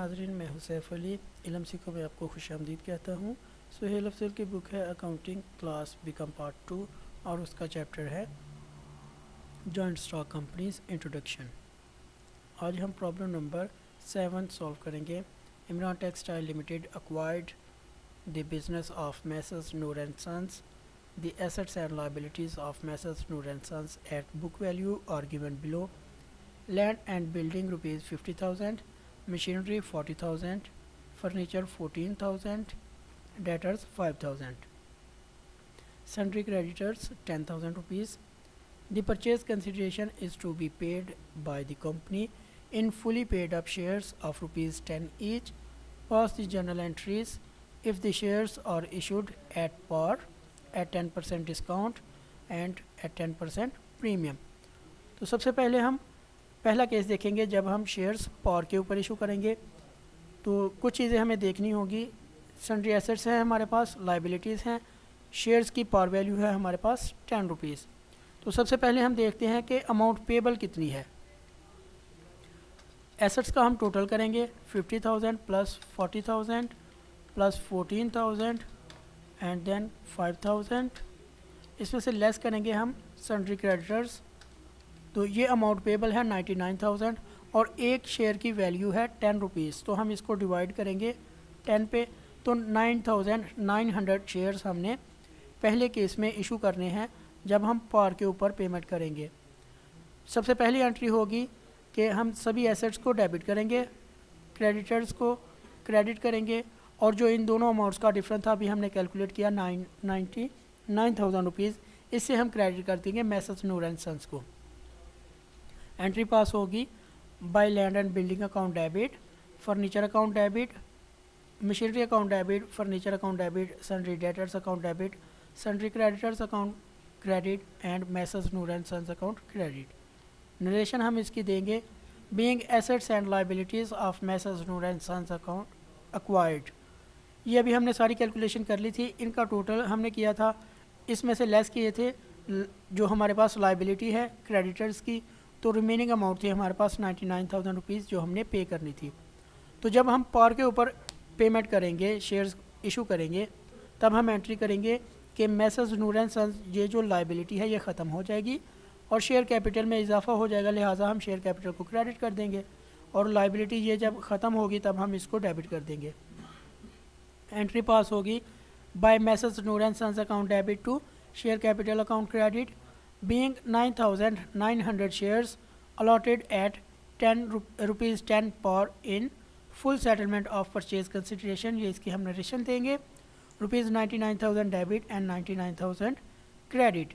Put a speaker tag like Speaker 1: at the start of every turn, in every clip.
Speaker 1: नाजरीन, मैं हुसैफ अली इलम सीखो में आपको खुशामदीद कहता हूँ। सुहेल अफजल की बुक है अकाउंटिंग क्लास बिकम पार्ट 2 और उसका चैप्टर है जॉइंट स्टॉक कंपनीज इंट्रोडक्शन। आज हम प्रॉब्लम नंबर 7 सॉल्व करेंगे। Imran textile limited acquired the business of Messrs Noor and Sons. The assets and liabilities of Messrs Noor and Sons at book value are given below. Land and building rupees 50,000, machinery 40,000, furniture 14,000, debtors 5,000. Sundry creditors 10,000 rupees. The purchase consideration is to be paid by the company in fully paid up shares of rupees 10 each. Pass the journal entries if the shares are issued at par at 10% discount and at 10% premium. तो सबसे पहले हम पहला case देखेंगे। जब हम shares पार के ऊपर इशू करेंगे तो कुछ चीज़ें हमें देखनी होगी। सन्ड्री एसेट्स हैं हमारे पास, लाइबिलिटीज़ हैं, शेयर्स की पार वैल्यू है हमारे पास 10 रुपीज़। तो सबसे पहले हम देखते हैं कि अमाउंट पेबल कितनी है। एसेट्स का हम टोटल करेंगे 50,000 प्लस 40,000 प्लस 14,000 एंड देन 5,000। इसमें से लेस करेंगे हम सन्ड्री क्रेडिटर्स, तो ये अमाउंट पेबल है 99,000 और एक शेयर की वैल्यू है 10 रुपीज़। तो हम इसको डिवाइड करेंगे 10 पे, तो 9,900 शेयर्स हमने पहले केस में इशू करने हैं जब हम पार के ऊपर पेमेंट करेंगे। सबसे पहली एंट्री होगी कि हम सभी एसेट्स को डेबिट करेंगे, क्रेडिटर्स को क्रेडिट करेंगे, और जो इन दोनों अमाउंट्स का डिफरेंस था अभी हमने कैलकुलेट किया 99,000 रुपीज़, इससे हम क्रेडिट कर देंगे मैसर्स नूर एंड सन्स को। एंट्री पास होगी by land and building account debit, furniture account debit, machinery account debit, furniture account debit, sundry debtors account debit, sundry creditors account credit and messrs Noor and sons account credit. Narration हम इसकी देंगे being assets and liabilities of messrs Noor and sons account acquired. ये अभी हमने सारी calculation कर ली थी, इनका टोटल हमने किया था, इसमें से लेस किए थे जो हमारे पास लाइबिलिटी है क्रेडिटर्स की, तो रिमेनिंग अमाउंट थी हमारे पास 99,000 रुपीज़ जो हमने पे करनी थी। तो जब हम पार के ऊपर पेमेंट करेंगे, शेयर्स इशू करेंगे, तब हम एंट्री करेंगे कि मैसर्स नूर एंड सन्स ये जो लाइबिलिटी है ये ख़त्म हो जाएगी और शेयर कैपिटल में इजाफा हो जाएगा, लिहाजा हम शेयर कैपिटल को क्रेडिट कर देंगे, और लाइबिलिटी ये जब ख़त्म होगी तब हम इसको डेबिट कर देंगे। एंट्री पास होगी by messrs Noor and sons account debit to share capital account credit being 9,900 shares allotted at 10 rupees 10 per in full settlement of purchase consideration। ये इसकी हम नरेशन देंगे, rupees 99,000 debit and 99,000 credit.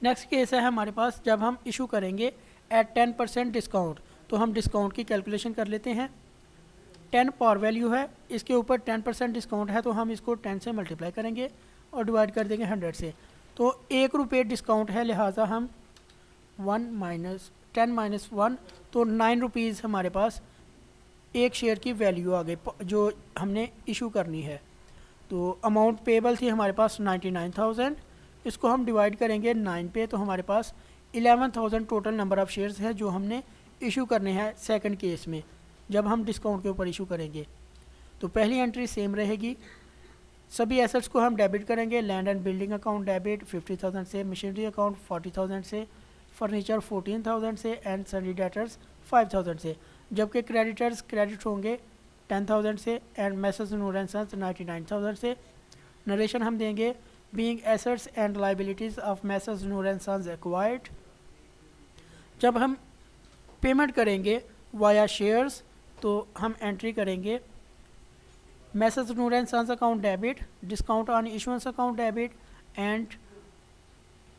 Speaker 1: Next case है हमारे पास जब हम issue करेंगे eight 10% discount, तो हम डिस्काउंट की कैलकुलेशन कर लेते हैं। 10 पार वैल्यू है, इसके ऊपर 10% डिस्काउंट है, तो हम इसको 10 से मल्टीप्लाई करेंगे और डिवाइड कर देंगे 100 से। तो 1 रुपये डिस्काउंट है, लिहाजा हम 10 - 1, तो 9 रुपीज़ हमारे पास एक शेयर की वैल्यू आ गई जो हमने इशू करनी है। तो अमाउंट पेबल थी हमारे पास 99,000, इसको हम डिवाइड करेंगे 9 पे, तो हमारे पास 11,000 टोटल नंबर ऑफ़ शेयर्स है जो हमने इशू करने हैं सेकंड केस में जब हम डिस्काउंट के ऊपर इशू करेंगे। तो पहली एंट्री सेम रहेगी, सभी एसेट्स को हम डेबिट करेंगे। Land and building account debit 50,000 से, मशीनरी अकाउंट 40,000 से, फर्नीचर 14,000 से एंड सन्ड्री डेटर्स 5,000 से, जबकि क्रेडिटर्स क्रेडिट होंगे 10,000 से and messrs Noor and sons 99,000 से। नरेशन हम देंगे being assets and liabilities of messrs Noor and sons acquired. जब हम पेमेंट करेंगे वाया शेयर्स तो हम एंट्री करेंगे messrs Noor and sons account debit, discount on issuance account debit and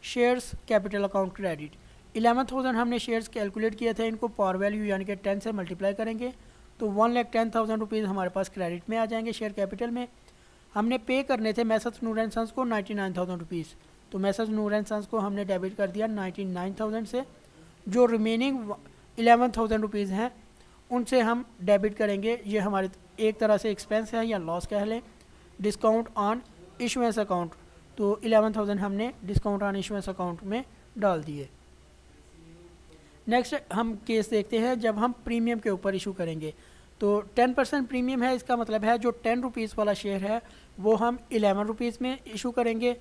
Speaker 1: shares capital account credit. 11,000 हमने शेयर्स कैलकुलेट किए थे, इनको पार वैल्यू यानी कि 10 से मल्टीप्लाई करेंगे तो 1,10,000 रुपीज़ हमारे पास क्रेडिट में आ जाएंगे शेयर कैपिटल में। हमने पे करने थे मैसर्स नूर एंड सन्स को 99,000 रुपीज़, तो मैसर्स नूर एंड सन्स को हमने डेबिट कर दिया 99,000 से। जो रिमेनिंग 11,000 रुपीज़ हैं उनसे हम डेबिट करेंगे, ये हमारे एक तरह से एक्सपेंस है या लॉस कह लें, डिस्काउंट ऑन इशुएंस अकाउंट, तो 11,000 हमने डिस्काउंट ऑन इशुएंस अकाउंट में डाल दिए। नेक्स्ट हम केस देखते हैं जब हम प्रीमियम के ऊपर इशू करेंगे। तो 10% प्रीमियम है, इसका मतलब है जो 10 रुपीज़ वाला शेयर है वो हम 11 रुपीज़ में इशू करेंगे।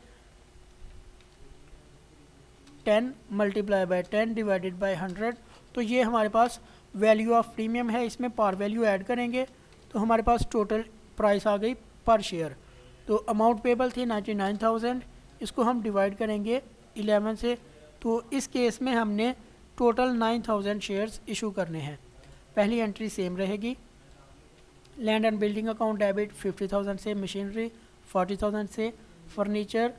Speaker 1: 10 मल्टीप्लाई बाय 10 डिवाइडेड बाय 100, तो ये हमारे पास वैल्यू ऑफ प्रीमियम है। इसमें पार वैल्यू ऐड करेंगे तो हमारे पास टोटल प्राइस आ गई पर शेयर। तो अमाउंट पेबल थी 99,000, इसको हम डिवाइड करेंगे 11 से, तो इस केस में हमने टोटल 9,000 शेयर्स इशू करने हैं। पहली एंट्री सेम रहेगी। Land and building account debit 50,000 से, मशीनरी 40,000 से, फर्नीचर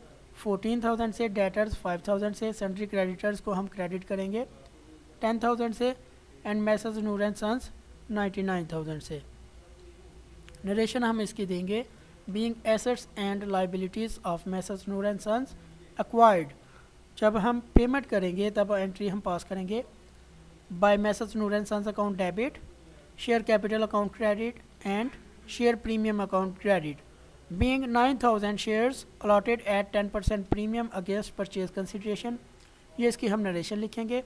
Speaker 1: 14,000 से, डेटर्स 5,000 से, सन्ड्री क्रेडिटर्स को हम क्रेडिट करेंगे 10,000 से, and messrs Noor and sons 99,000 से। नरेशन हम इसकी देंगे, being assets and liabilities of messrs Noor and sons acquired. जब हम पेमेंट करेंगे तब एंट्री हम पास करेंगे, by messrs Noor and sons account debit, share capital account credit and share premium account credit, being 9,000 shares allotted at 10% premium against purchase consideration. ये इसकी हम narration लिखेंगे।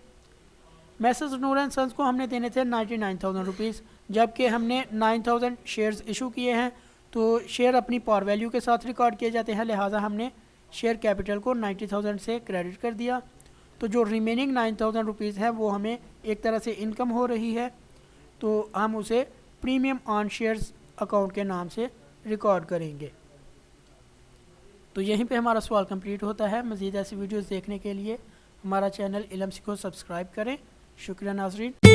Speaker 1: मैसेज नूर एंड सन्स को हमने देने थे 99,000 रुपीज़, जबकि हमने 9,000 शेयर्स इशू किए हैं, तो शेयर अपनी पार वैल्यू के साथ रिकॉर्ड किए जाते हैं, लिहाजा हमने शेयर कैपिटल को 90,000 से क्रेडिट कर दिया। तो जो रिमेनिंग 9,000 रुपीज़ है वो हमें एक तरह से इनकम हो रही है, तो हम उसे प्रीमियम ऑन शेयर्स अकाउंट के नाम से रिकॉर्ड करेंगे। तो यहीं पे हमारा सवाल कंप्लीट होता है। मज़ीद ऐसी वीडियोस देखने के लिए हमारा चैनल इल्म सीखो सब्सक्राइब करें। शुक्रिया नाज़रीन।